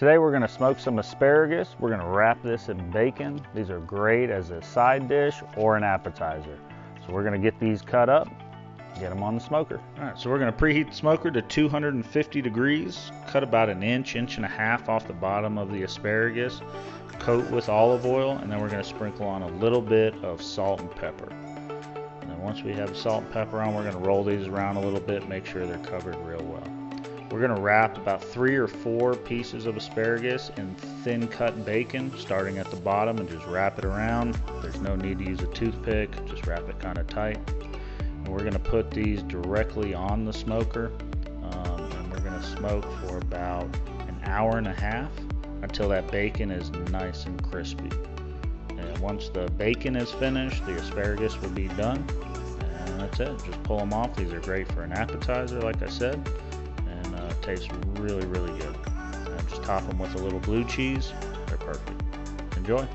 Today we're going to smoke some asparagus. We're going to wrap this in bacon. These are great as a side dish or an appetizer. So we're going to get these cut up, get them on the smoker. All right, so we're going to preheat the smoker to 250 degrees, cut about an inch and a half off the bottom of the asparagus, coat with olive oil, and then we're going to sprinkle on a little bit of salt and pepper. And then once we have the salt and pepper on, we're going to roll these around a little bit, make sure they're covered real well. We're going to wrap about 3 or 4 pieces of asparagus in thin cut bacon, starting at the bottom, and just wrap it around. There's no need to use a toothpick, just wrap it kind of tight. And we're going to put these directly on the smoker, and we're going to smoke for about an hour and a half until that bacon is nice and crispy. And once the bacon is finished, the asparagus will be done, and that's it. Just pull them off. These are great for an appetizer, like I said. Tastes really, really good. Just top them with a little blue cheese. They're perfect. Enjoy.